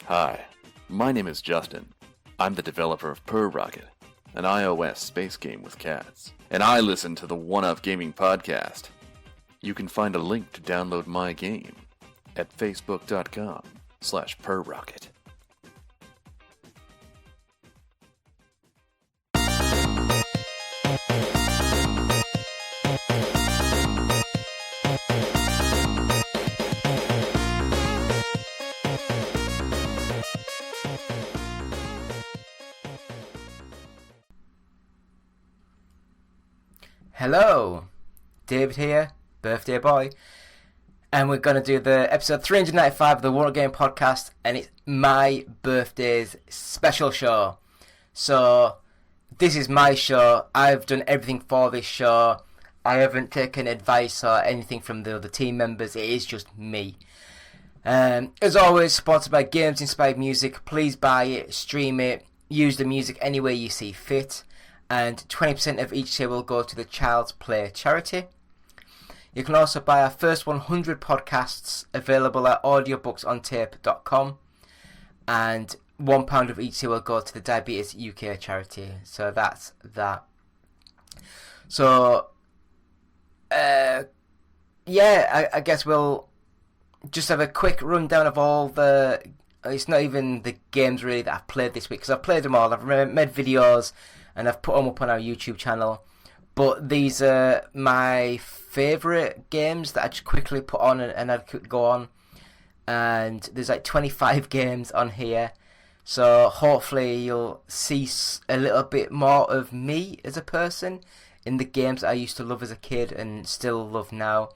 Hi, my name is Justin. I'm the developer of PurRocket, an iOS space game with cats. And I listen to the One Up Gaming podcast. You can find a link to download my game at facebook.com/PurRocket. Hello, David here, birthday boy, and we're going to do the episode 395 of the One Up Game podcast, and it's my birthday's special show. So, this is my show. I've done everything for this show. I haven't taken advice or anything from the other team members. It is just me. As always, sponsored by Games Inspired Music. Please buy it, stream it, use the music any way you see fit. And 20% of each sale will go to the Child's Play charity. You can also buy our first 100 podcasts available at audiobooksontape.com, and £1 of each sale will go to the Diabetes UK charity. So that's that. So, I guess we'll just have a quick rundown of all the... It's not even the games really that I've played this week, because I've played them all. I've made videos and I've put them up on our YouTube channel. But these are my favourite games that I just quickly put on and I'd go on. And there's like 25 games on here. So hopefully you'll see a little bit more of me as a person in the games that I used to love as a kid and still love now.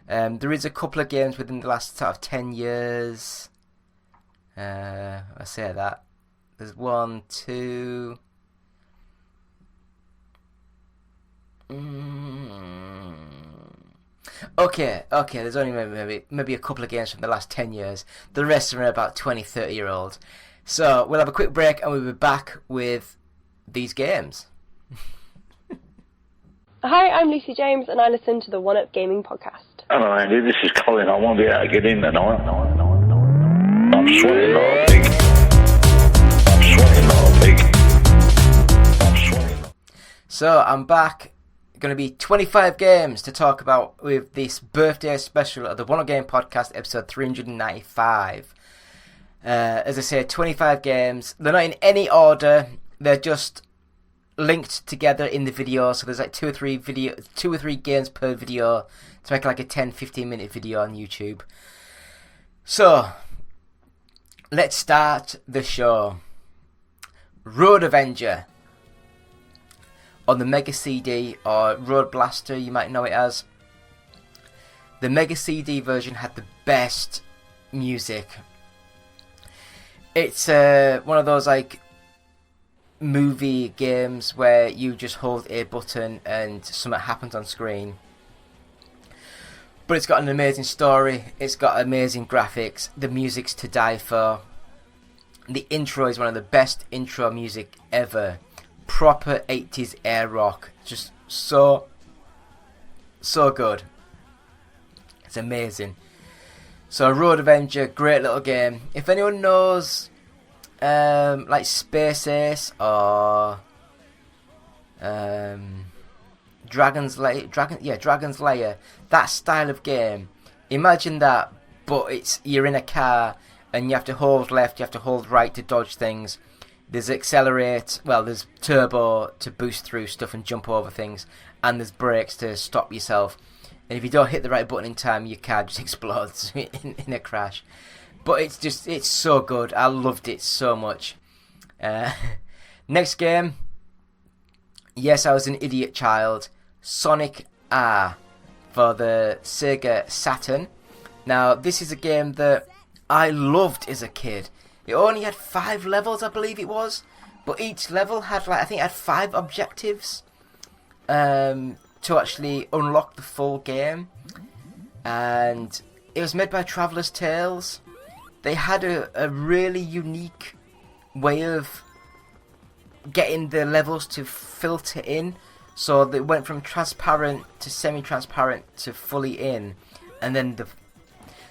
There is a couple of games within the last sort of 10 years. I say that. There's 1, 2... Okay, there's only maybe a couple of games from the last 10 years. The rest are about 20, 30-year-old. So we'll have a quick break and we'll be back with these games. Hi, I'm Lucy James and I listen to the One Up Gaming podcast. Hello Andy, this is Colin. I won't be able to get in tonight. I'm sweating like a pig. So I'm back. Going to be 25 games to talk about with this birthday special of the One Up Game podcast, episode 395. As I say, 25 games. They're not in any order. They're just linked together in the video. So there's like two or three games per video to make like a 10-15 minute video on YouTube. So let's start the show. Road Avenger. On the Mega CD, or Road Blaster you might know it as. The Mega CD version had the best music. It's one of those like movie games where you just hold a button and something happens on screen. But it's got an amazing story, it's got amazing graphics, the music's to die for. The intro is one of the best intro music ever. Proper 80s air rock, just so good. It's amazing. So Road Avenger, great little game. If anyone knows like Space Ace or Dragon's Lair, that style of game, imagine that, but you're in a car and you have to hold left, you have to hold right to dodge things. There's there's turbo to boost through stuff and jump over things, and there's brakes to stop yourself. And if you don't hit the right button in time, your car just explodes in a crash. But it's so good. I loved it so much. Next game. Yes, I was an idiot child. Sonic R for the Sega Saturn. Now, this is a game that I loved as a kid. It only had 5 levels, I believe it was, but each level had 5 objectives to actually unlock the full game. And it was made by Traveller's Tales. They had a really unique way of getting the levels to filter in. So they went from transparent to semi-transparent to fully in, and then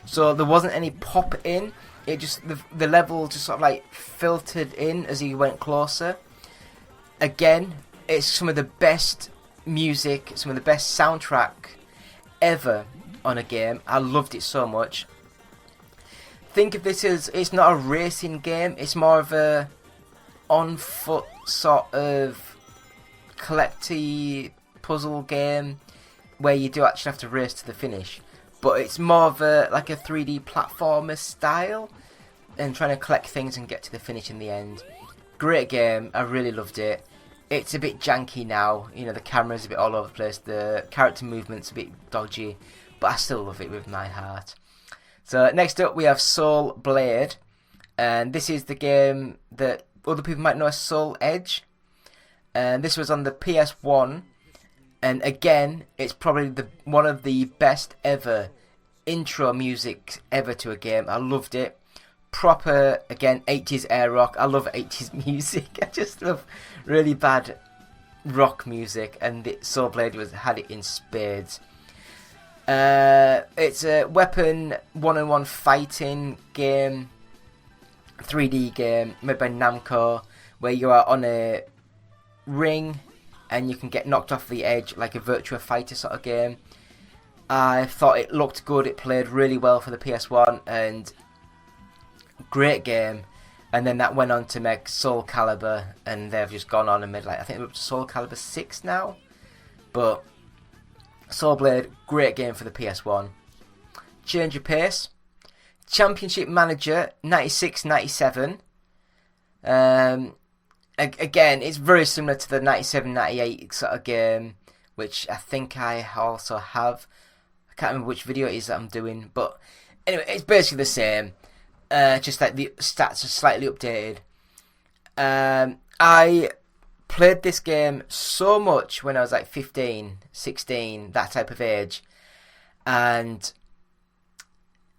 so there wasn't any pop in. it just the level just sort of like filtered in as you went closer. Again, it's some of the best music, some of the best soundtrack ever on a game. I loved it so much. Think of this as, it's not a racing game, it's more of a on foot sort of collecty puzzle game where you do actually have to race to the finish, but it's more of a like a 3D platformer style and trying to collect things and get to the finish in the end. Great game, I really loved it. It's a bit janky now, you know, the camera's a bit all over the place, the character movement's a bit dodgy, but I still love it with my heart. So next up we have Soul Blade, and this is the game that other people might know as Soul Edge, and this was on the PS1, and again it's probably one of the best ever intro music ever to a game. I loved it. Proper, again, 80s air rock. I love 80s music. I just love really bad rock music, and Soul Blade had it in spades. It's a weapon one-on-one fighting game, 3D game made by Namco, where you are on a ring and you can get knocked off the edge like a Virtua Fighter sort of game. I thought it looked good, it played really well for the PS1, and great game. And then that went on to make Soul Calibur, and they've just gone on and made, like, I think we're up to Soul Calibur 6 now. But Soul Blade, great game for the PS1. Change of pace. Championship Manager 96-97. Again, it's very similar to the 97-98 sort of game, which I think I also have. I can't remember which video it is that I'm doing, but anyway, it's basically the same. Just like the stats are slightly updated. I played this game so much when I was like 15, 16, that type of age, and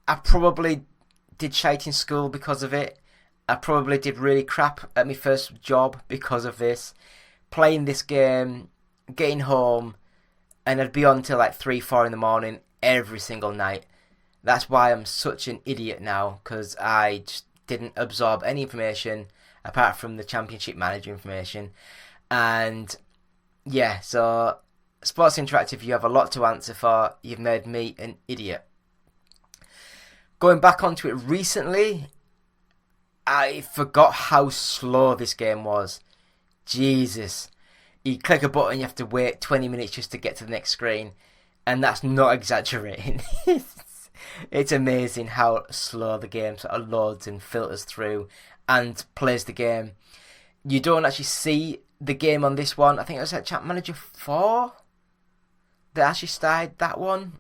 I probably did shite in school because of it. I probably did really crap at my first job because of this. Playing this game, getting home, and I'd be on till like 3, 4 in the morning every single night. That's why I'm such an idiot now, because I just didn't absorb any information apart from the Championship Manager information. And yeah, so Sports Interactive, you have a lot to answer for. You've made me an idiot. Going back onto it recently, I forgot how slow this game was. Jesus. You click a button, you have to wait 20 minutes just to get to the next screen. And that's not exaggerating. It's amazing how slow the game sort of loads and filters through and plays the game. You don't actually see the game on this one. I think it was like Champ Manager 4 that actually started that one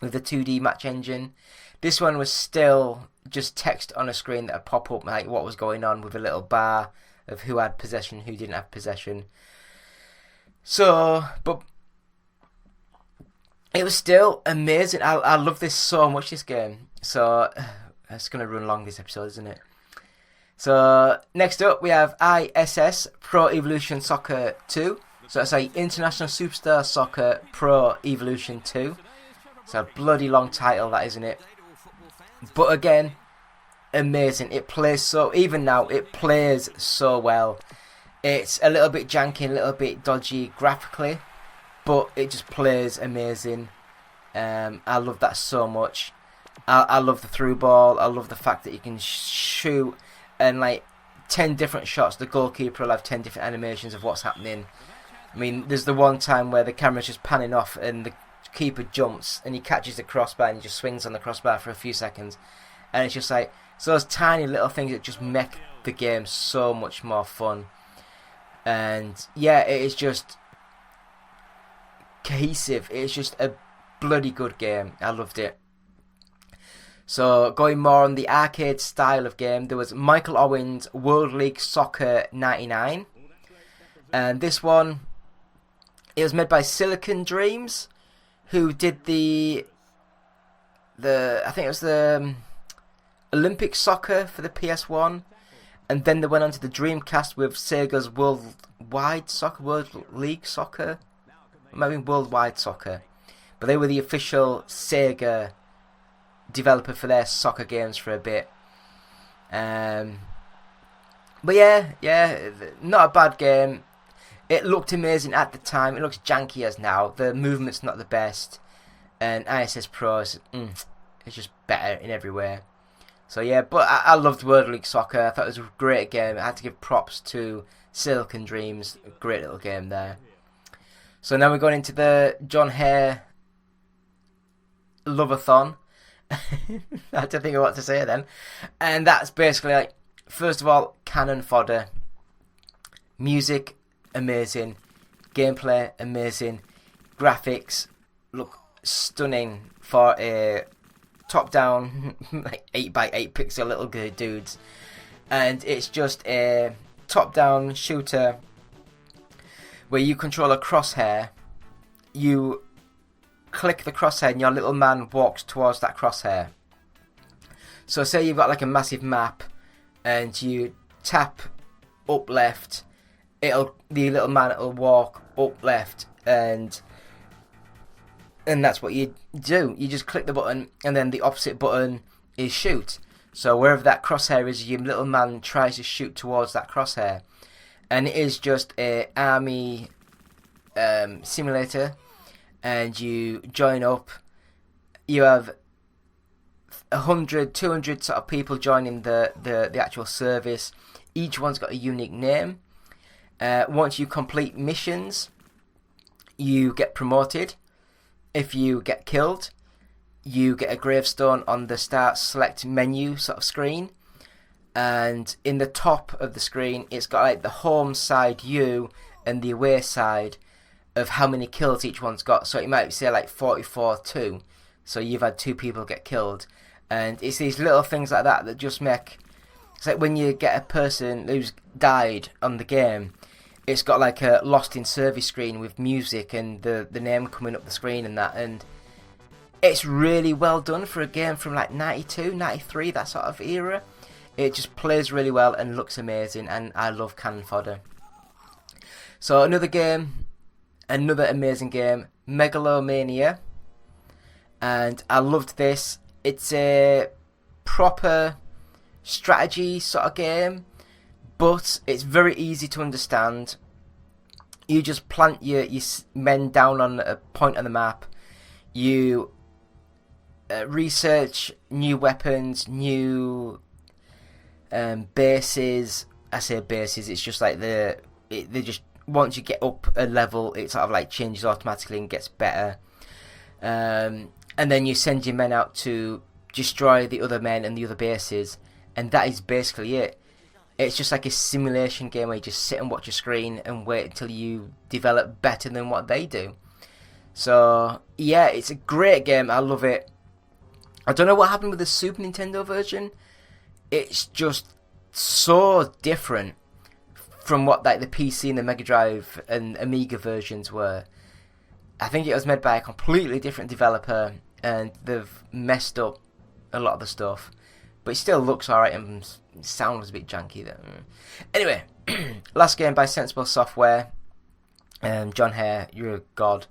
with the 2D match engine. This one was still just text on a screen that would pop up like what was going on with a little bar of who had possession, who didn't have possession. So, but it was still amazing. I love this so much, this game. So, it's going to run long, this episode, isn't it? So, next up we have ISS Pro Evolution Soccer 2. So, it's like International Superstar Soccer Pro Evolution 2. It's a bloody long title, that, isn't it? But again, amazing. It plays so, even now, it plays so well. It's a little bit janky, a little bit dodgy graphically, but it just plays amazing. I love that so much. I love the through ball. I love the fact that you can shoot and like 10 different shots. The goalkeeper will have 10 different animations of what's happening. I mean, there's the one time where the camera's just panning off and the keeper jumps and he catches the crossbar and he just swings on the crossbar for a few seconds. And it's just like, so those tiny little things that just make the game so much more fun. And yeah, it is just cohesive. It's just a bloody good game. I loved it. So going more on the arcade style of game, there was Michael Owen's World League Soccer 99. And this one, it was made by Silicon Dreams, who did the I think it was the Olympic Soccer for the PS1. And then they went on to the Dreamcast with Sega's Worldwide Soccer, World League Soccer. Maybe Worldwide Soccer. But they were the official Sega developer for their soccer games for a bit. But yeah, not a bad game. It looked amazing at the time. It looks janky as now. The movement's not the best, and ISS Pro is just better in every way. So yeah, but I loved World League Soccer. I thought it was a great game. I had to give props to Silicon Dreams. A great little game there. So now we're going into the John Hare Love-a-thon. I had to think of what to say then. And that's basically like, first of all, Canon Fodder. Music, amazing. Gameplay, amazing. Graphics look stunning for a top-down, like 8x8 pixel little good dudes. And it's just a top-down shooter where you control a crosshair. You click the crosshair and your little man walks towards that crosshair. So say you've got like a massive map and you tap up left, the little man will walk up left, and that's what you do. You just click the button and then the opposite button is shoot. So wherever that crosshair is, your little man tries to shoot towards that crosshair. And it is just a army simulator, and you join up. You have 100, 200 sort of people joining the actual service. Each one's got a unique name. Once you complete missions, you get promoted. If you get killed, you get a gravestone on the start select menu sort of screen. And in the top of the screen, it's got like the home side you and the away side of how many kills each one's got. So it might say like 44-2. So you've had 2 people get killed. And it's these little things like that that just make... It's like when you get a person who's died on the game, it's got like a lost in service screen with music and the name coming up the screen and that. And it's really well done for a game from like 92, 93, that sort of era. It just plays really well and looks amazing, and I love Cannon Fodder. So another game, another amazing game, Mega-Lo-Mania. And I loved this. It's a proper strategy sort of game, but it's very easy to understand. You just plant your men down on a point on the map. You research new weapons, new bases. I say bases, it's just like they just, once you get up a level, it sort of like changes automatically and gets better. And then you send your men out to destroy the other men and the other bases, and that is basically it. It's just like a simulation game where you just sit and watch a screen and wait until you develop better than what they do. So yeah, it's a great game. I love it. I don't know what happened with the Super Nintendo version. It's just so different from what like the PC and the Mega Drive and Amiga versions were. I think it was made by a completely different developer, and they've messed up a lot of the stuff. But it still looks alright and sounds a bit janky though. Anyway, last game by Sensible Software. John Hare, you're a god.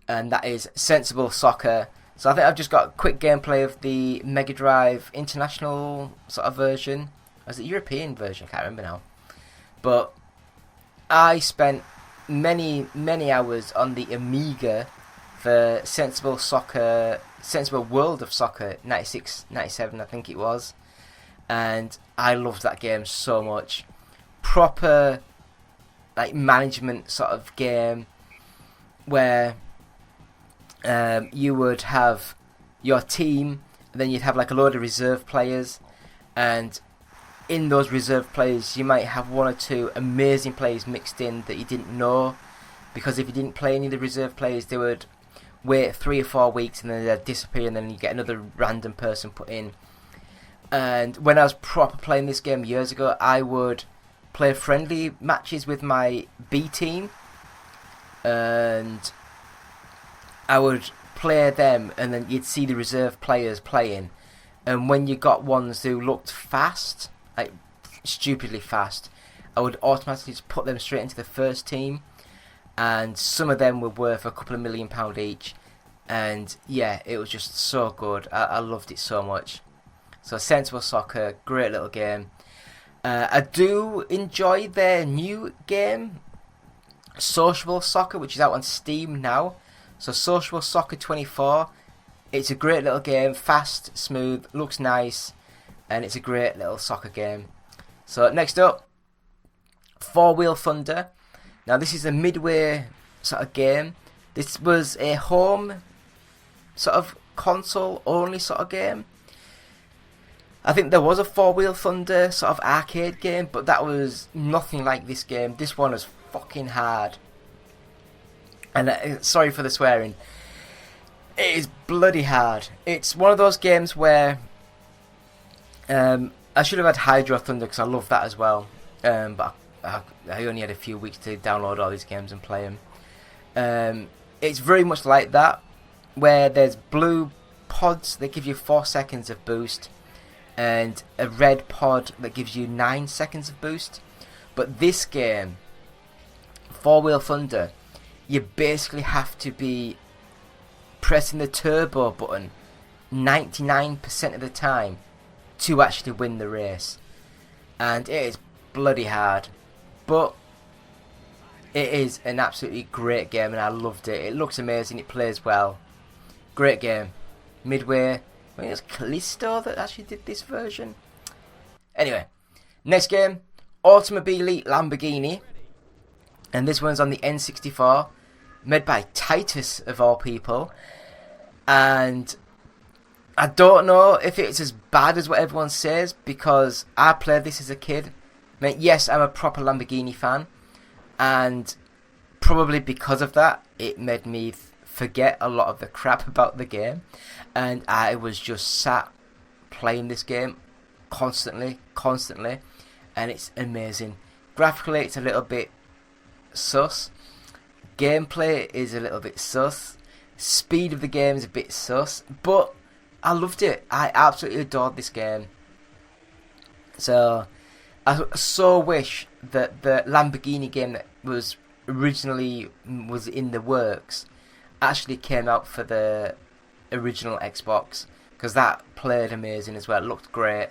And that is Sensible Soccer. So I think I've just got a quick gameplay of the Mega Drive International sort of version. Or is it European version? I can't remember now. But I spent many hours on the Amiga for Sensible Soccer, Sensible World of Soccer 96, 97 I think it was. And I loved that game so much. Proper like management sort of game where you would have your team, and then you'd have like a load of reserve players, and in those reserve players you might have 1 or 2 amazing players mixed in that you didn't know, because if you didn't play any of the reserve players, they would wait 3 or 4 weeks and then they'd disappear, and then you get another random person put in. And when I was proper playing this game years ago, I would play friendly matches with my B team, and I would play them, and then you'd see the reserve players playing. And when you got ones who looked fast, like stupidly fast, I would automatically just put them straight into the first team. And some of them were worth a couple of £1 million each. And yeah, it was just so good. I loved it so much. So Sensible Soccer, great little game. I do enjoy their new game, Sociable Soccer, which is out on Steam now. So Sociable Soccer 24, it's a great little game, fast, smooth, looks nice, and it's a great little soccer game. So next up, Four Wheel Thunder. Now this is a midway sort of game. This was a home sort of console only sort of game. I think there was a Four Wheel Thunder sort of arcade game, but that was nothing like this game. This one was fucking hard. And sorry for the swearing. It is bloody hard. It's one of those games where I should have had Hydro Thunder because I love that as well. But I only had a few weeks to download all these games and play them. It's very much like that, where there's blue pods that give you 4 seconds of boost, and a red pod that gives you 9 seconds of boost. But this game, Four Wheel Thunder, you basically have to be pressing the turbo button 99% of the time to actually win the race. And it is bloody hard, but it is an absolutely great game and I loved it. It looks amazing, it plays well. Great game. Midway, I think it was Callisto that actually did this version. Anyway, next game, Automobili Lamborghini. And this one's on the N64, made by Titus of all people. And I don't know if it's as bad as what everyone says, because I played this as a kid. I mean, yes, I'm a proper Lamborghini fan, and probably because of that, it made me forget a lot of the crap about the game, and I was just sat playing this game constantly, and it's amazing. Graphically, it's a little bit sus. Gameplay is a little bit sus. Speed of the game is a bit sus, but I loved it. I absolutely adored this game. So I so wish that the Lamborghini game that was originally in the works actually came out for the original Xbox, because that played amazing as well. It looked great,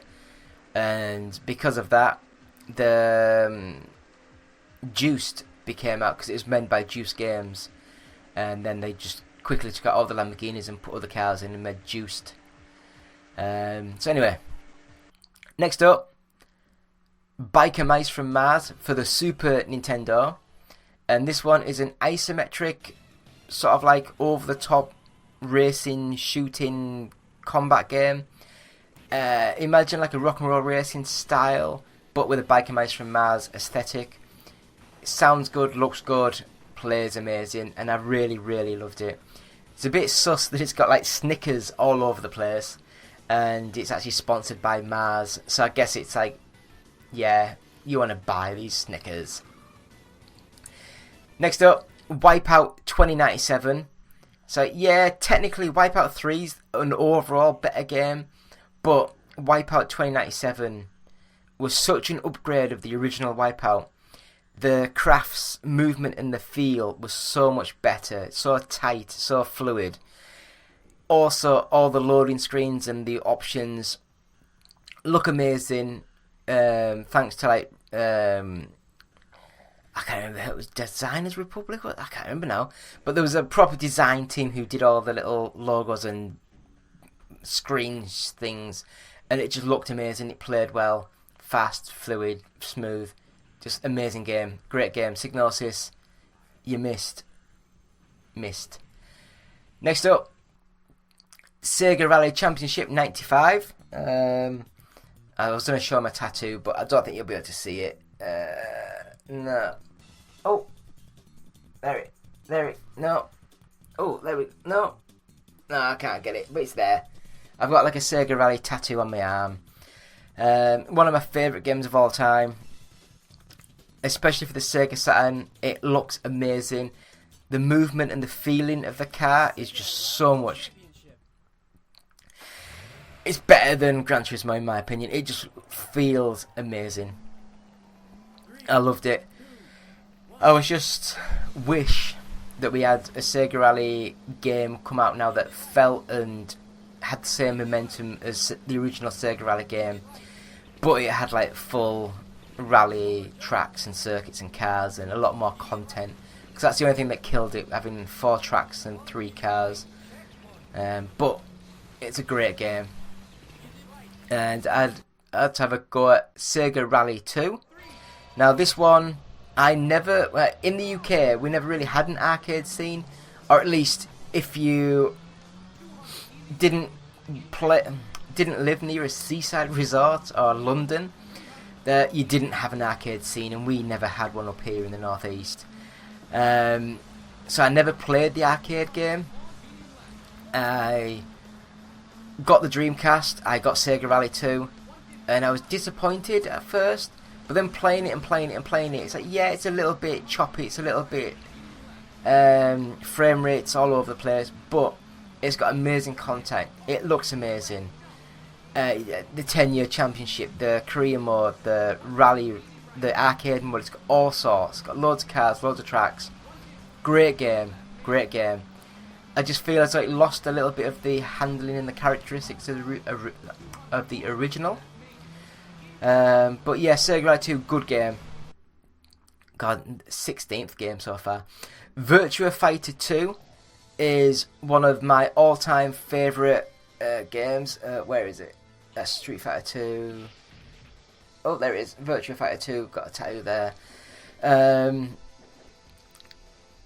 and because of that, the Juiced became out, because it was made by Juice Games, and then they just quickly took out all the Lamborghinis and put other cars in and made Juiced. So anyway, next up, Biker Mice from Mars for the Super Nintendo, and this one is an isometric sort of like over the top racing, shooting, combat game. Imagine like a rock and roll racing style, but with a Biker Mice from Mars aesthetic. It sounds good, looks good, plays amazing, and I really, really loved it. It's a bit sus that it's got like Snickers all over the place, and it's actually sponsored by Mars, so I guess it's like, yeah, you want to buy these Snickers. Next up, WipEout 2097. So yeah, technically WipEout 3 is an overall better game, but WipEout 2097 was such an upgrade of the original WipEout. The crafts, movement and the feel was so much better, so tight, so fluid. Also, all the loading screens and the options look amazing, thanks to like, I can't remember, it was Designers Republic, I can't remember now, but there was a proper design team who did all the little logos and screen things, and it just looked amazing. It played well, fast, fluid, smooth. Just amazing game, great game. Psygnosis, you missed. Next up, Sega Rally Championship 95. I was going to show my tattoo, but I don't think you'll be able to see it. No. Oh, there it. No. Oh, there we. No, I can't get it, but it's there. I've got like a Sega Rally tattoo on my arm. One of my favourite games of all time. Especially for the Sega Saturn, it looks amazing. The movement and the feeling of the car is just so much. It's better than Gran Turismo in my opinion. It just feels amazing. I loved it. I was just wish that we had a Sega Rally game come out now that felt and had the same momentum as the original Sega Rally game, but it had like full rally tracks and circuits and cars and a lot more content. Because that's the only thing that killed it, having 4 tracks and 3 cars. But it's a great game. And I'd have a go at Sega Rally 2. Now this one, in the UK, we never really had an arcade scene, or at least if you didn't live near a seaside resort or London, that you didn't have an arcade scene, and we never had one up here in the northeast. So I never played the arcade game. I got the Dreamcast, I got Sega Rally 2, and I was disappointed at first, but then playing it, it's like, yeah, it's a little bit choppy, it's a little bit frame rates all over the place, but it's got amazing content. It looks amazing. The 10-year championship, the career mode, the rally, the arcade mode, it's got all sorts. It's got loads of cars, loads of tracks. Great game. I just feel as though it lost a little bit of the handling and the characteristics of the original. But yeah, Sega Rally 2, good game. God, 16th game so far. Virtua Fighter 2 is one of my all-time favourite games. Where is it? That's Street Fighter 2. Oh, there it is. Virtua Fighter 2. Got a tattoo there.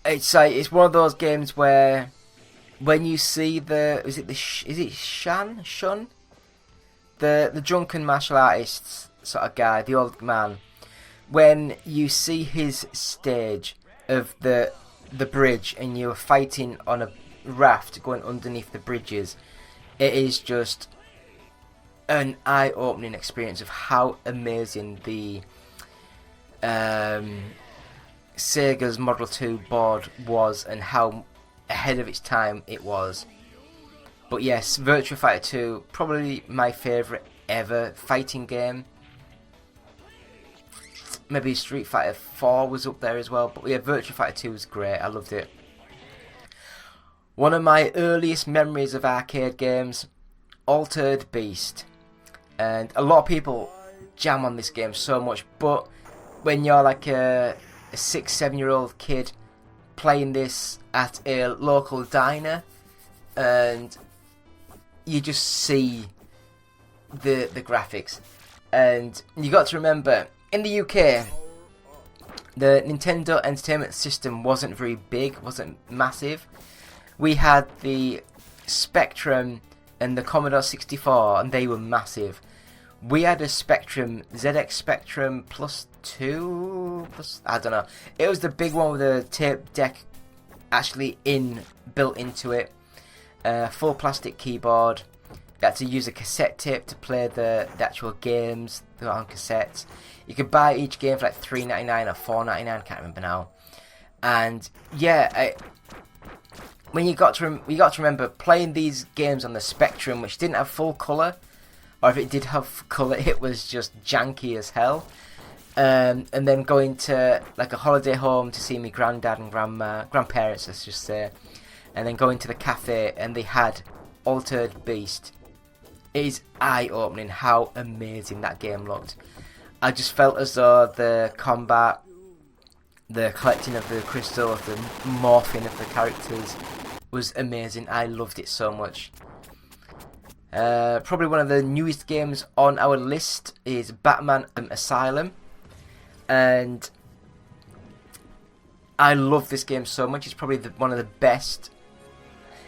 It's one of those games where when you see Shun? The drunken martial artist sort of guy, the old man. When you see his stage of the bridge and you're fighting on a raft going underneath the bridges, it is just an eye-opening experience of how amazing the Sega's Model 2 board was and how ahead of its time it was. But yes, Virtua Fighter 2, probably my favourite ever fighting game. Maybe Street Fighter 4 was up there as well, but yeah, Virtua Fighter 2 was great, I loved it. One of my earliest memories of arcade games, Altered Beast. And a lot of people jam on this game so much, but when you're like a 6-7-year-old kid playing this at a local diner, and you just see the graphics, and you got to remember, in the UK, the Nintendo Entertainment System wasn't very big, wasn't massive. We had the Spectrum and the Commodore 64, and they were massive. We had a Spectrum, ZX Spectrum plus 2, I don't know. It was the big one with the tape deck actually built into it. Full plastic keyboard. You had to use a cassette tape to play the actual games on cassettes. You could buy each game for like $3.99 or $4.99, can't remember now. And yeah, when you got to remember playing these games on the Spectrum, which didn't have full colour, or if it did have colour, it was just janky as hell. And then going to like a holiday home to see my granddad and grandparents, let's just say, and then going to the cafe and they had Altered Beast. It is eye-opening how amazing that game looked. I just felt as though the combat, the collecting of the crystals, the morphing of the characters was amazing. I loved it so much. Probably one of the newest games on our list is Batman Asylum. And I love this game so much. It's probably one of the best.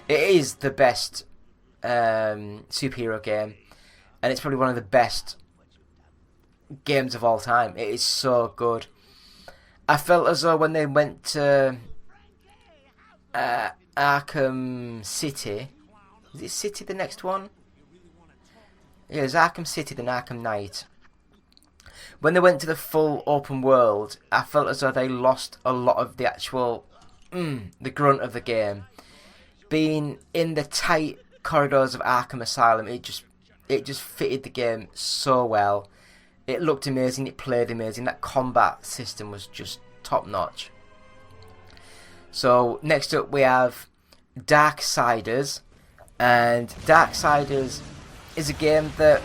It is the best superhero game, and it's probably one of the best games of all time. It is so good. I felt as though when they went to Arkham City, is it City the next one? Yeah, it's Arkham City, then Arkham Knight. When they went to the full open world, I felt as though they lost a lot of the actual, the grunt of the game. Being in the tight corridors of Arkham Asylum, it just fitted the game so well. It looked amazing, it played amazing, that combat system was just top notch. So next up we have Darksiders, And Darksiders is a game that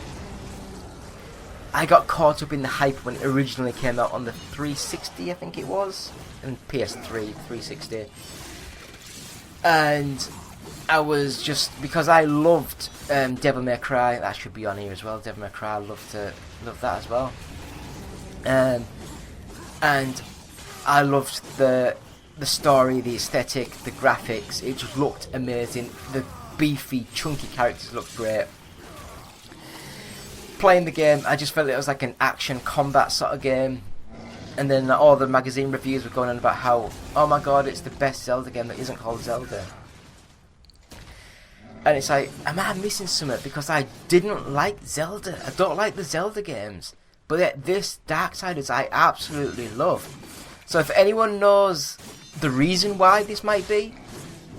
I got caught up in the hype when it originally came out on the 360, I think it was, and PS3 360. And I was just, because I loved Devil May Cry, that should be on here as well. Devil May Cry, I love that as well. And I loved the story, the aesthetic, the graphics. It just looked amazing. The beefy, chunky characters looked great. Playing the game, I just felt it was like an action combat sort of game. And then all the magazine reviews were going on about how, oh my god, it's the best Zelda game that isn't called Zelda. And it's like, am I missing something? Because I didn't like Zelda. I don't like the Zelda games. But yet this Darksiders I absolutely love. So if anyone knows the reason why this might be,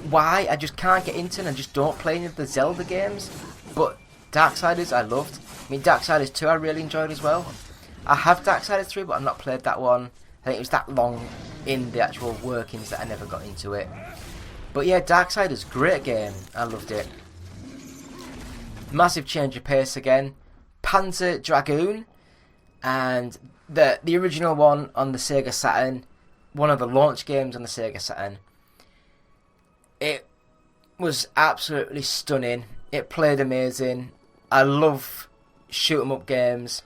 why I just can't get into it and just don't play any of the Zelda games, but Darksiders I loved. I mean, Darksiders 2 I really enjoyed as well. I have Darksiders 3, but I've not played that one. I think it was that long in the actual workings that I never got into it. But yeah, Darksiders, great game. I loved it. Massive change of pace again. Panzer Dragoon, and the original one on the Sega Saturn, one of the launch games on the Sega Saturn. It was absolutely stunning. It played amazing. I love shoot 'em up games.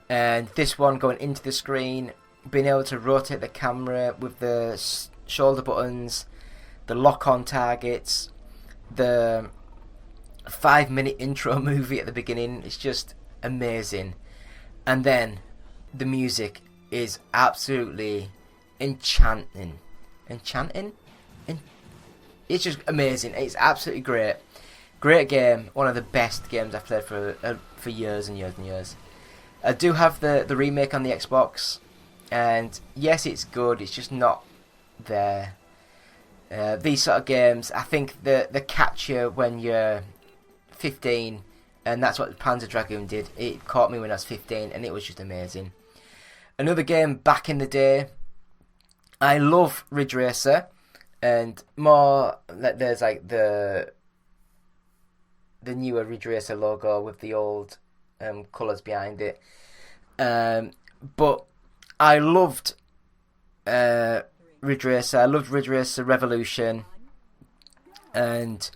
And this one going into the screen, being able to rotate the camera with the shoulder buttons, the lock-on targets, the 5-minute intro movie at the beginning, it's just amazing. And then the music is absolutely enchanting. It's just amazing. It's absolutely great. Great game. One of the best games I've played for years and years and years. I do have the remake on the Xbox, and yes, it's good. It's just not there. These sort of games, I think they catch you when you're 15, and that's what Panzer Dragoon did. It caught me when I was 15, and it was just amazing. Another game back in the day. I love Ridge Racer, and more. There's like the newer Ridge Racer logo with the old colours behind it. But I loved Ridge Racer. I loved Ridge Racer Revolution, and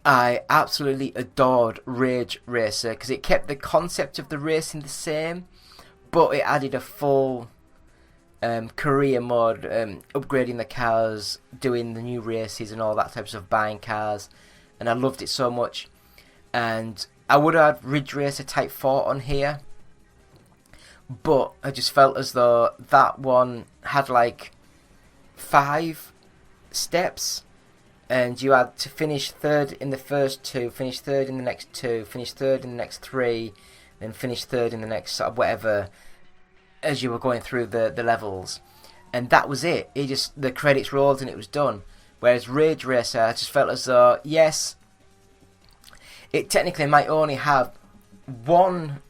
I absolutely adored Ridge Racer because it kept the concept of the racing the same, but it added a full career mode, upgrading the cars, doing the new races and all that types of buying cars, and I loved it so much. And I would have had Ridge Racer Type 4 on here, but I just felt as though that one had like 5 steps, and you had to finish third in the first 2, finish third in the next 2, finish third in the next 3, then finish third in the next sort of whatever, as you were going through the levels. And that was it. The credits rolled and it was done. Whereas Ridge Racer, I just felt as though, yes, it technically might only have 1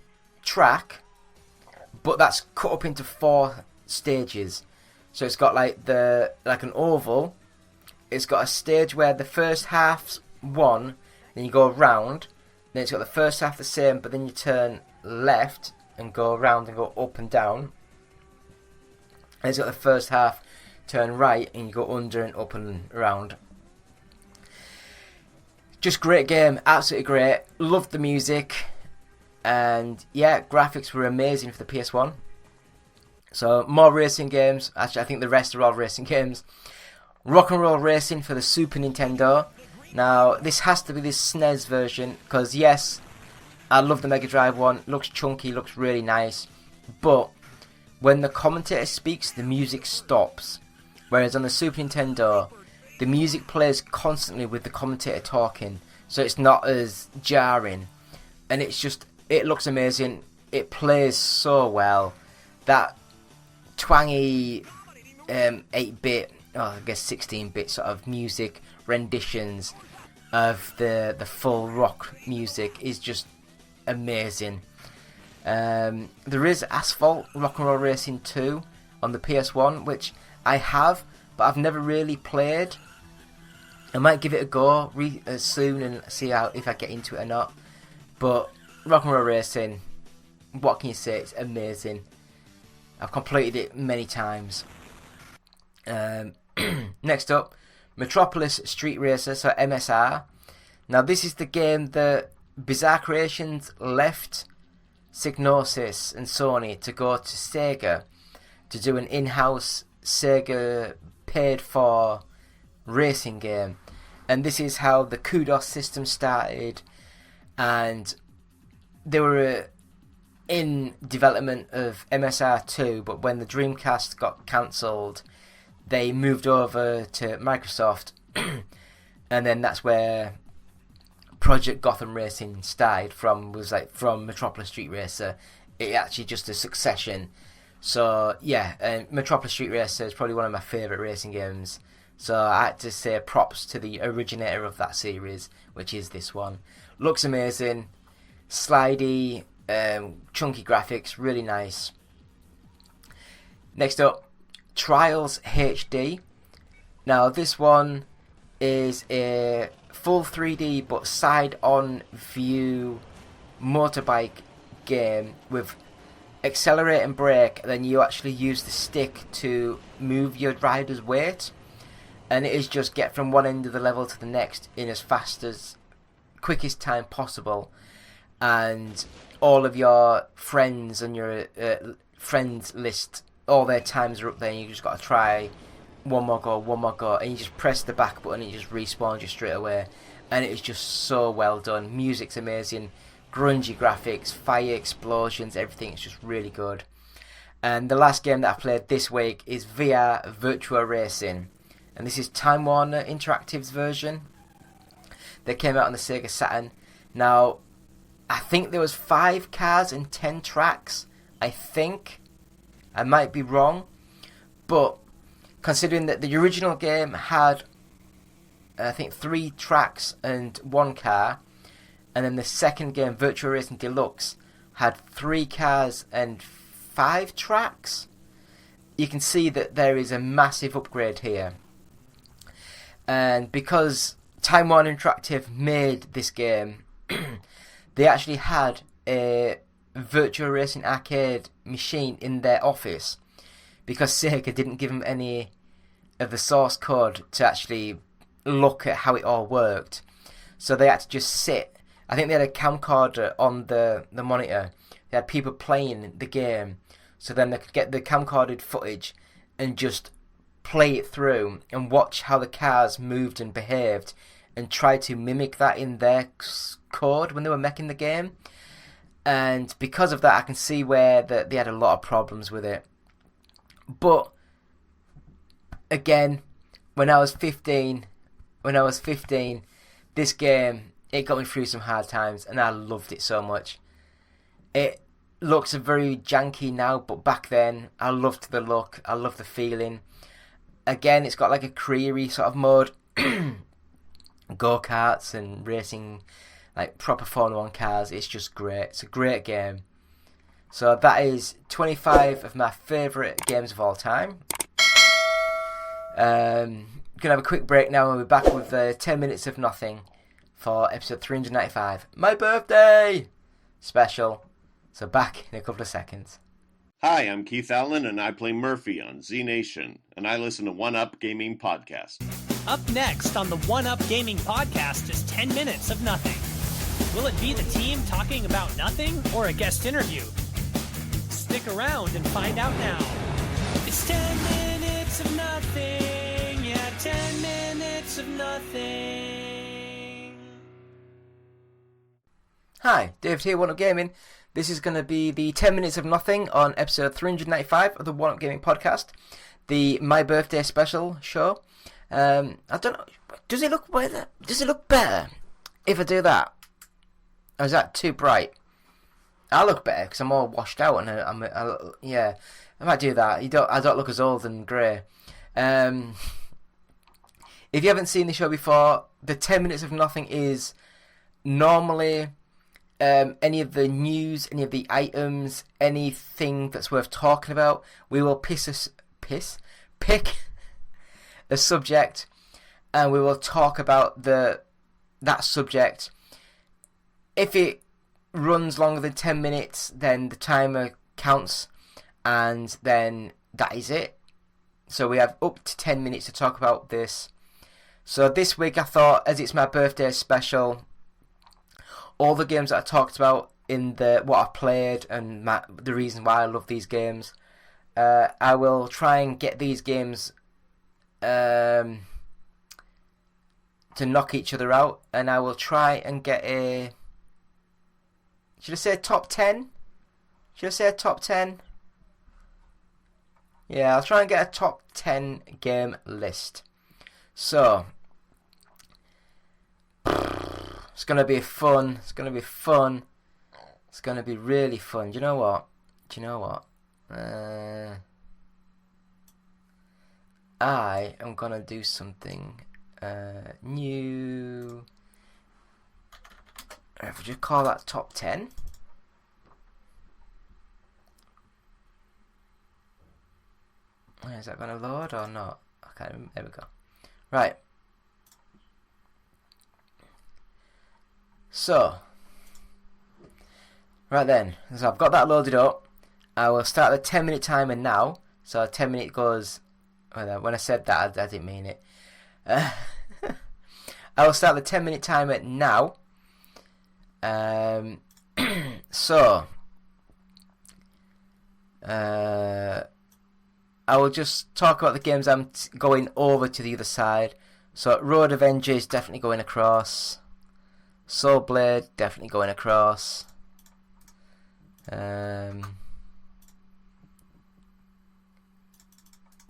track, but that's cut up into 4 stages. So it's got like an oval. It's got a stage where the first half's 1, then you go round. Then it's got the first half the same, but then you turn left and go around and go up and down. And it's got the first half turn right and you go under and up and around. Just great game, absolutely great. Loved the music, and yeah, graphics were amazing for the PS1. So more racing games. Actually, I think the rest are all racing games. Rock and Roll Racing for the Super Nintendo. Now this has to be this SNES version because yes, I love the Mega Drive one. Looks chunky, looks really nice, but when the commentator speaks, the music stops. Whereas on the Super Nintendo, the music plays constantly with the commentator talking, so it's not as jarring, and it looks amazing. It plays so well. That twangy 8-bit, I guess 16-bit sort of music renditions of the full rock music is just amazing. There is Asphalt Rock and Roll Racing 2 on the PS1, which I have, but I've never really played. I might give it a go soon and see if I get into it or not. But Rock'n'Roll Racing, what can you say? It's amazing. I've completed it many times. Next up, Metropolis Street Racer, so MSR. Now this is the game that Bizarre Creations left Psygnosis and Sony to go to Sega to do an in-house Sega paid-for racing game. And this is how the Kudos system started, and they were in development of MSR2, but when the Dreamcast got cancelled, they moved over to Microsoft, and then that's where Project Gotham Racing started from Metropolis Street Racer. It actually just a succession. So yeah, Metropolis Street Racer is probably one of my favourite racing games. So I had to say props to the originator of that series, which is this one. Looks amazing, slidey, chunky graphics, really nice. Next up, Trials HD. Now this one is a full 3D but side-on view motorbike game with accelerate and brake, and then you actually use the stick to move your rider's weight, and it is just get from one end of the level to the next in as quickest time possible, and all of your friends on your friends list, all their times are up there, and you just got to try one more go, and you just press the back button and it just respawns you straight away, and it is just so well done. Music's amazing, grungy graphics, fire explosions, everything is just really good. And the last game that I played this week is VR Virtua Racing, and this is Time Warner Interactive's version. They came out on the Sega Saturn. Now, I think there was 5 cars and 10 tracks. I think. I might be wrong. But considering that the original game had, I think, 3 tracks and 1 car, and then the second game, Virtua Racing Deluxe, had 3 cars and 5 tracks, you can see that there is a massive upgrade here. And because Time Warner Interactive made this game, they actually had a Virtua Racing arcade machine in their office, because Sega didn't give them any of the source code to actually look at how it all worked. So they had to just sit. I think they had a camcorder on the monitor. They had people playing the game, so then they could get the camcorded footage and just play it through and watch how the cars moved and behaved and try to mimic that in their code when they were making the game. And because of that, I can see where they had a lot of problems with it. But again, when I was 15, this game, it got me through some hard times, and I loved it so much. It looks very janky now, but back then, I loved the look, I loved the feeling. Again, it's got like a career-y sort of mode, go-karts and racing, like proper Formula 1 cars. It's just great. It's a great game. So that is 25 of my favourite games of all time. Gonna have a quick break now, and we'll be back with 10 minutes of nothing for episode 395, my birthday special. So back in a couple of seconds. Hi, I'm Keith Allen, and I play Murphy on Z Nation, and I listen to One Up Gaming Podcast. Up next on the One Up Gaming Podcast is 10 minutes of nothing. Will it be the team talking about nothing or a guest interview? Stick around and find out now. It's 10 minutes of nothing. Yeah, 10 minutes of nothing. Hi, David here, One Up Gaming. This is going to be the 10 minutes of nothing on episode 395 of the One Up Gaming Podcast, the My Birthday Special show. I don't know, does it look better? Does it look better if I do that? Or is that too bright? I look better because I'm all washed out, and I might do that. I don't look as old and grey. If you haven't seen the show before, the 10 minutes of nothing is normally any of the news, any of the items, anything that's worth talking about. We will pick a subject, and we will talk about that subject. If it runs longer than 10 minutes, then the timer counts, and then that is it. So we have up to 10 minutes to talk about this. So this week I thought, as it's my birthday special, all the games that I talked about in what I played and the reason why I love these games, I will try and get these games to knock each other out, and I will try and get a... Should I say a top 10? Should I say a top 10? Yeah, I'll try and get a top 10 game list. So, it's going to be fun. It's going to be fun. It's going to be really fun. Do you know what? I am going to do something new. If we just call that top 10. Is that going to load or not? Okay, there we go. Right. So, right then. So I've got that loaded up. I will start the 10-minute timer now. So 10 minutes goes... When I said that, I didn't mean it. I will start the 10-minute timer now. So... I will just talk about the games I'm going over to the other side. So, Road Avenger is definitely going across. Soul Blade, definitely going across.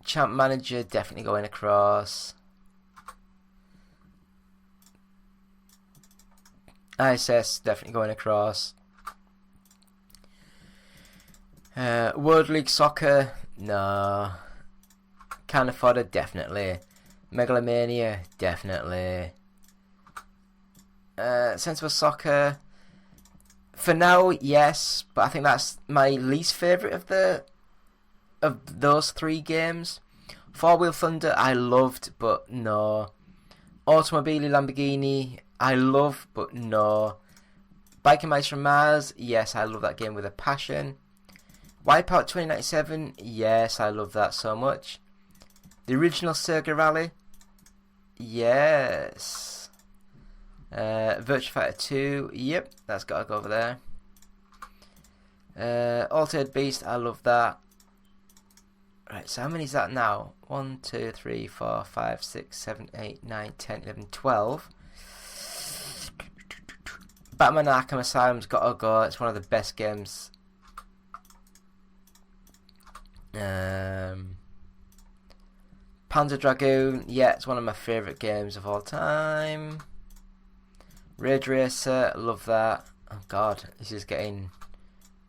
Champ Manager, definitely going across. ISS, definitely going across. World League Soccer, no. Can of Fodder, definitely. Mega-Lo-Mania, definitely. Sensible Soccer, for now, yes, but I think that's my least favourite of those three games. Four Wheel Thunder, I loved, but no. Automobili, Lamborghini, I love, but no. Biking Mice from Mars, yes, I love that game with a passion. WipEout 2097, yes, I love that so much. The original Sega Rally, yes. Virtua Fighter 2, yep, that's got to go over there. Altered Beast, I love that. Right, so how many is that now? 1, 2, 3, 4, 5, 6, 7, 8, 9, 10, 11, 12. Batman Arkham Asylum's got to go, it's one of the best games. Panzer Dragoon, yeah, it's one of my favourite games of all time. Ridge Racer, love that. Oh god, this is getting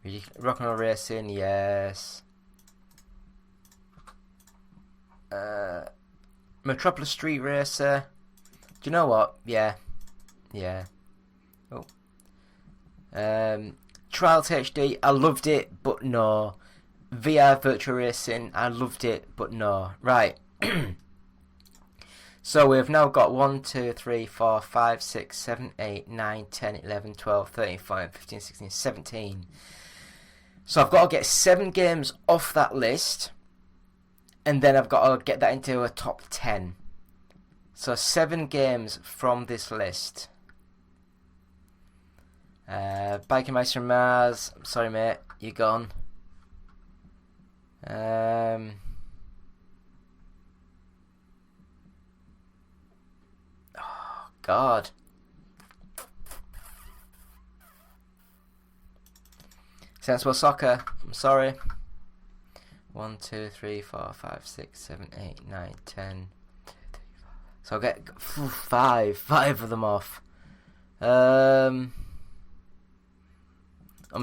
ridiculous. Rock and Roll Racing, yes. Metropolis Street Racer. Do you know what? Yeah. Oh. Trials HD, I loved it, but no. VR Virtua Racing, I loved it, but no. Right. So we've now got 1, 2, 3, 4, 5, 6, 7, 8, 9, 10, 11, 12, 13, 14, 15, 16, 17. So I've got to get 7 games off that list, and then I've got to get that into a top 10. So 7 games from this list. Biking Mice from Mars, I'm sorry mate, you're gone. Oh God. Sensible Soccer, I'm sorry. 1, 2, 3, 4, 5, 6, 7, 8, 9, 10. So I'll get 5 of them off. I'm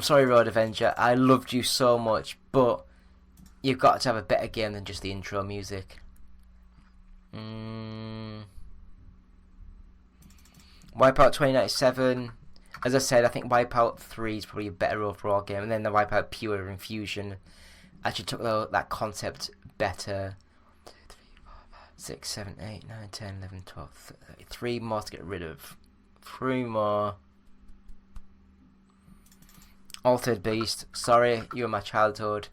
sorry, Road Avenger. I loved you so much, but you've got to have a better game than just the intro music. Wipeout 2097. As I said, I think Wipeout 3 is probably a better overall game, and then the Wipeout Pure Infusion actually took that concept better. 1, 2, 3, 4, 5. 6, 7, 8, 9, 10, 11, 12, 13. 3 more to get rid of. 3 more. Altered Beast. Sorry, you were my childhood.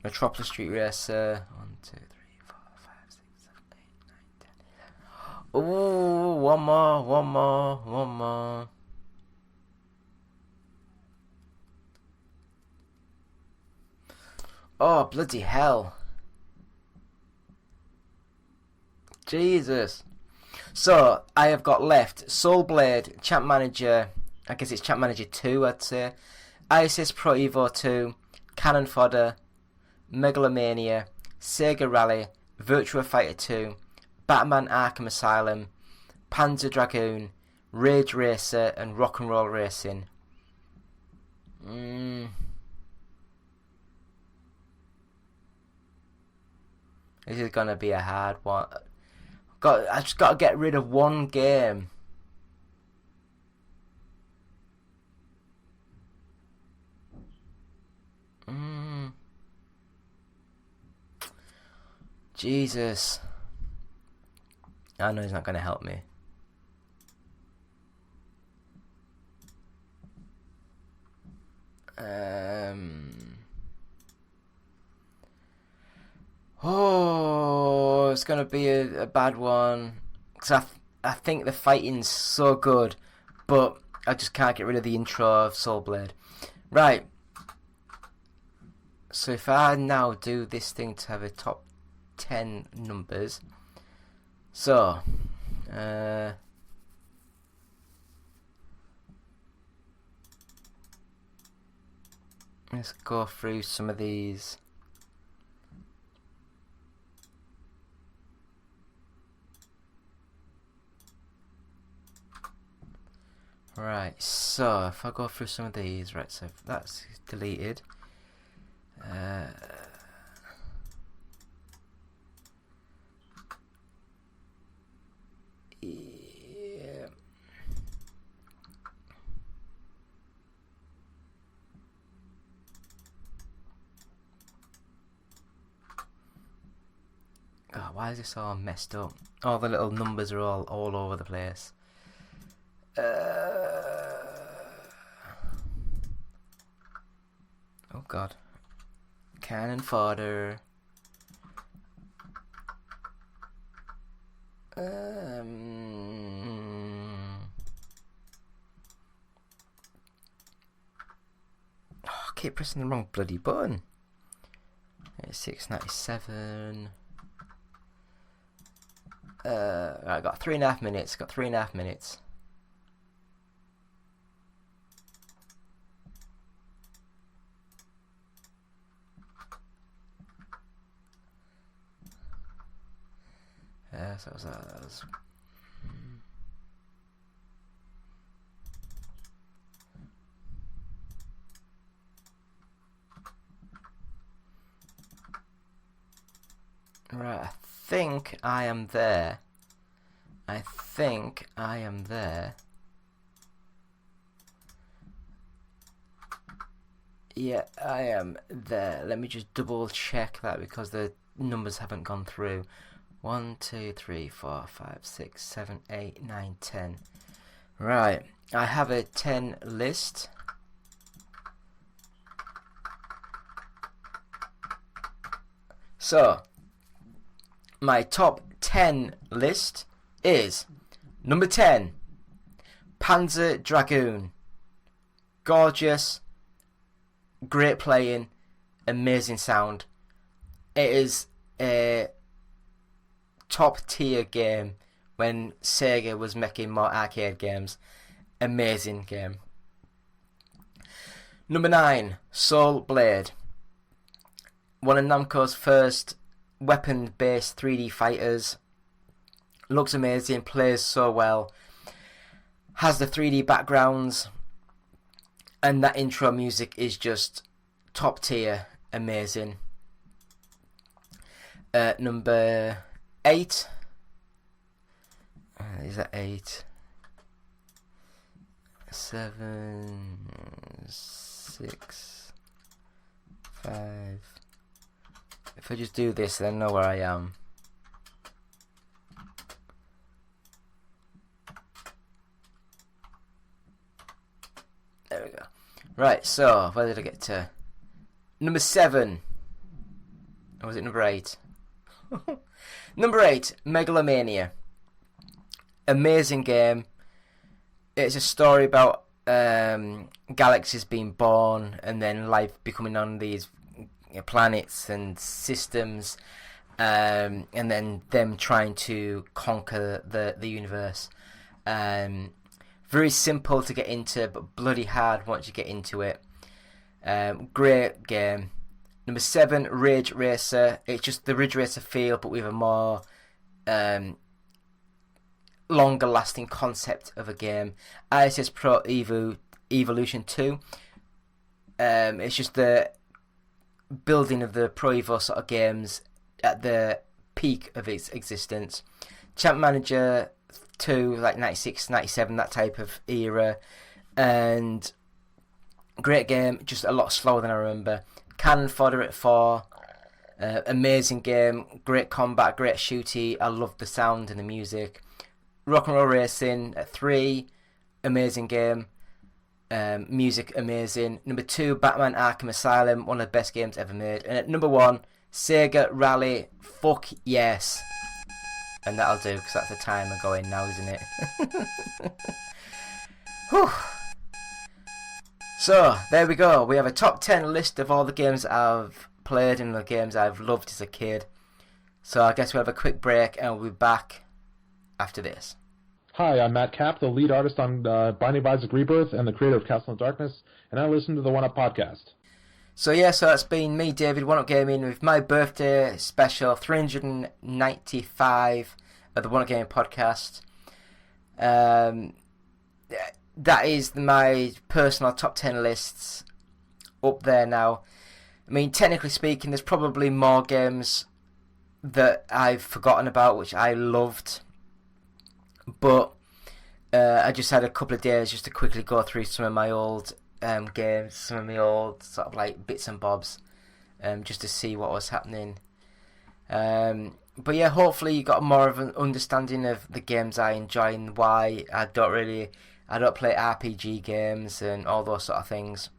Metropolis Street Racer. 1, 2, 3, 4, 5, 6, 7, 8, 9, 10. Ooh, one more. Oh, bloody hell. Jesus. So, I have got left Soul Blade, Champ Manager, I guess it's Champ Manager 2, I'd say. ISIS Pro Evo 2, Cannon Fodder, Mega-Lo-Mania, Sega Rally, Virtua Fighter 2, Batman Arkham Asylum, Panzer Dragoon, Rage Racer, and Rock'n'Roll Racing. This is gonna be a hard one. I just gotta get rid of one game. Jesus. I know he's not gonna help me. Oh, it's gonna be a bad one. Cause I think the fighting's so good, but I just can't get rid of the intro of Soul Blade. Right. So if I now do this thing to have a top 10 numbers. So, let's go through some of these. Right, so if I go through some of these, right, so that's deleted. Yeah. God, why is this all messed up? All the little numbers are all over the place. Oh God. Cannon Fodder. Oh, I keep pressing the wrong bloody button. It's 697. Right, I got 3.5 minutes. Got 3.5 minutes. So that was right. I think I am there. Yeah, I am there. Let me just double check that because the numbers haven't gone through. 1, 2, 3, 4, 5, 6, 7, 8, 9, 10. Right, I have a 10 list. So, my top 10 list is number 10, Panzer Dragoon. Gorgeous, great playing, amazing sound. It is a top tier game when Sega was making more arcade games. Amazing game. Number 9, Soul Blade. One of Namco's first weapon-based 3D fighters. Looks amazing, plays so well. Has the 3D backgrounds. And that intro music is just top tier, amazing. Number 8. Is that 8? 7, 6, 5. If I just do this, then I know where I am. There we go. Right, so where did I get to? Number 7. Or was it number 8? Number 8, Mega-Lo-Mania. Amazing game. It's a story about galaxies being born and then life becoming on these planets and systems, and then them trying to conquer the universe. Very simple to get into, but bloody hard once you get into it. Great game. Number 7, Ridge Racer. It's just the Ridge Racer feel, but with a more longer lasting concept of a game. ISS Pro Evolution 2. It's just the building of the Pro Evo sort of games at the peak of its existence. Champ Manager 2, like 96, 97, that type of era. And great game, just a lot slower than I remember. Cannon Fodder at 4. Amazing game, great combat, great shooty. I love the sound and the music. Rock and Roll Racing at 3. Amazing game. Music amazing. Number 2, Batman Arkham Asylum, one of the best games ever made. And at number 1, Sega Rally. Fuck yes. And that'll do, because that's the time we're going now, isn't it? Whew. So, there we go. We have a top 10 list of all the games I've played and the games I've loved as a kid. So I guess we'll have a quick break and we'll be back after this. Hi, I'm Matt Kapp, the lead artist on Binding of Isaac Rebirth and the creator of Castle in Darkness, and I listen to the One Up podcast. So it's been me, David, One Up Gaming, with my birthday special, 395 of the One Up Gaming podcast. That is my personal top 10 lists up there now. I mean, technically speaking, there's probably more games that I've forgotten about, which I loved. But I just had a couple of days just to quickly go through some of my old games, some of my old sort of like bits and bobs, just to see what was happening. But yeah, hopefully you got more of an understanding of the games I enjoy and why I don't play RPG games and all those sort of things.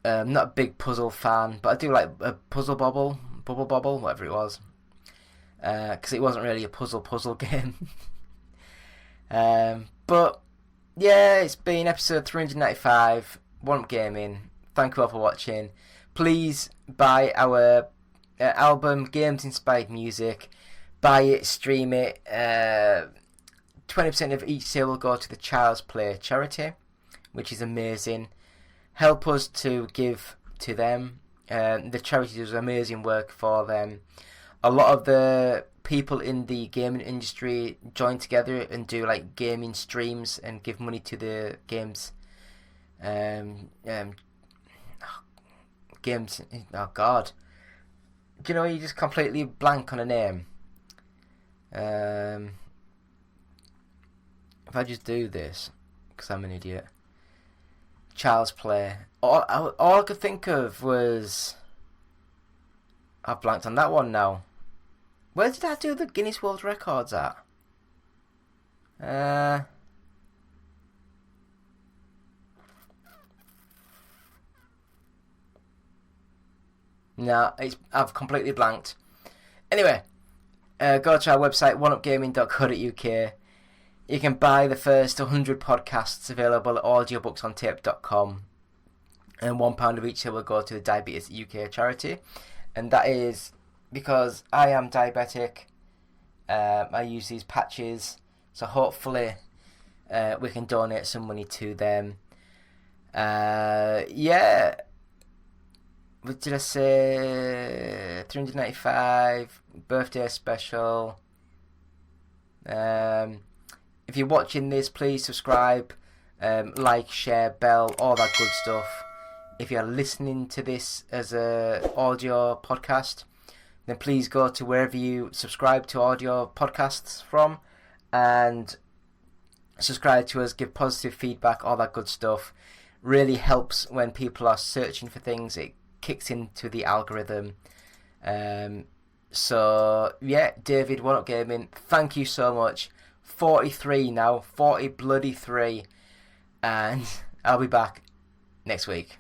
I'm not a big puzzle fan, but I do like a Bubble Bobble, whatever it was. Because it wasn't really a puzzle game. But yeah, it's been episode 395, One Up Gaming. Thank you all for watching. Please buy our album, Games Inspired Music. Buy it, stream it. 20% of each sale will go to the Child's Play charity, which is amazing. Help us to give to them. The charity does amazing work for them. A lot of the people in the gaming industry join together and do like gaming streams and give money to the games. Games. Oh God! Do you know you just completely blank on a name? If I just do this, because I'm an idiot. Child's Play. All I could think of was... I've blanked on that one now. Where did I do the Guinness World Records at? No, I've completely blanked. Anyway, go to our website, oneupgaming.co.uk. You can buy the first 100 podcasts available at audiobooksontape.com. And £1 of each will go to the Diabetes UK charity. And that is because I am diabetic. I use these patches. So hopefully we can donate some money to them. Yeah. What did I say? 395 birthday special. If you're watching this, please subscribe, like, share, bell, all that good stuff. If you're listening to this as a audio podcast, then please go to wherever you subscribe to audio podcasts from and subscribe to us, give positive feedback, all that good stuff. Really helps when people are searching for things. It kicks into the algorithm. So yeah, David, One Up Gaming, thank you so much. 43 now, 40 bloody 3, and I'll be back next week.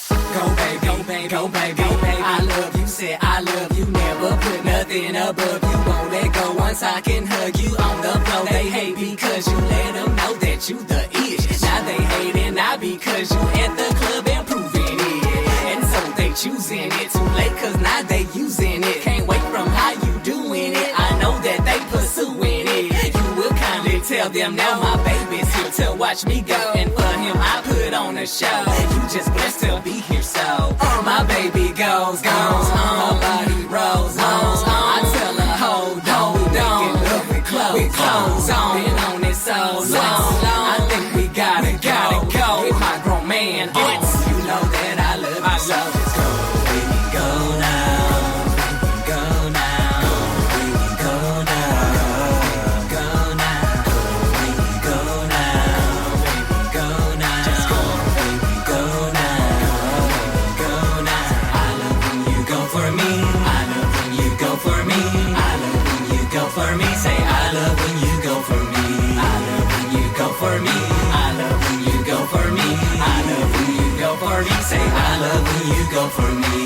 Go baby, go baby, go baby, go baby. I love you, said I love you. Never put nothing above you. Won't let go once I can hug you on the floor. They hate because you let them know that you the ish. Now they hating not because you at the club and proving it. And so they choosing it too late cause now they using it. Can't wait from how you doing it. I know that they pursuing it. You will kindly tell them now my baby's here to watch me go. And for him I put on a show. You just blessed to be here so. My baby goes on. Her body rolls on. I tell her hold on. We making love with clothes on. Been on it so long. I think we gotta go. With my grown man on. You know that I love you so. Just go, baby, go now. Go now. Baby, go now. Go now. Baby, go now. Baby, go now. Just go, baby, go now. Go now. I love when you go for me. I love when you go for me. I love when you go for me. Say I love when you go for me. I love when you go for me. I love when you go for me. I love when you go for me. Say I love when you go for me.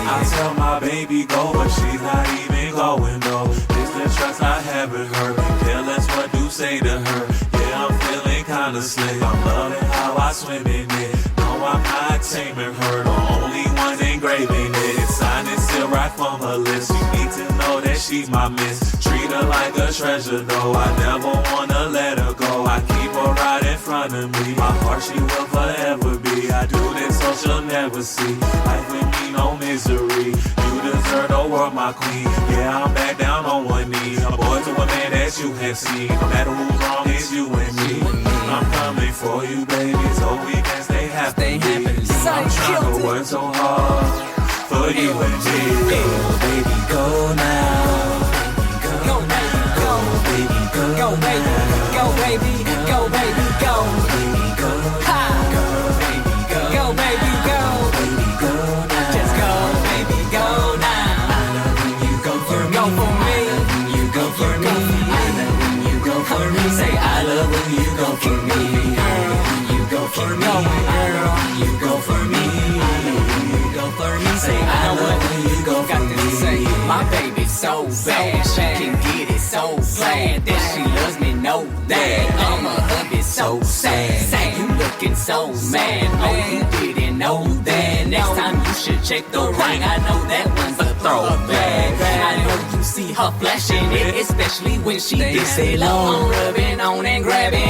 I tell my baby go, but she's not even going, no. It's the trust I have in her. Careless what do say to her. Yeah, I'm feeling kinda slick. I'm loving how I swim in it. No, I'm not taming her. The only one engraving it. Sign it still right from her list. You need to know that she's my miss. Treat her like a treasure, though. I never wanna let her go. I keep her right in front of me. My heart she will forever be. I do this so she'll never see. Life with me, no misery. You deserve the world, my queen. Yeah, I'm back down on one knee. A boy to a man that you have seen. No matter who's wrong, it's you and me. I'm coming for you, baby, so we can stay happy. I'm trying to work so hard for you and me. Go, baby, go now. Go now. Go, baby, go. Go, baby, go, baby, go, baby, go. Baby, go. Ha. Go, baby, go. Go, baby, go. Baby, go now. Just go, baby, go now. I love when you go for me. Go for me. I love when you go for me. I love when you go for me. Say I love when you go for me. When you go for me. I love when you go for me. Go for me, say I love when you go for me. Say my baby's so bad, she can get it so glad that she loves me. Know that I'm a hubby so sad. Say you looking so mad. Oh, you didn't know that. Next time you should check the ring. I know that one's a throwback. I know you see her flashing it, especially when she gets it low. I'm rubbing on and grabbing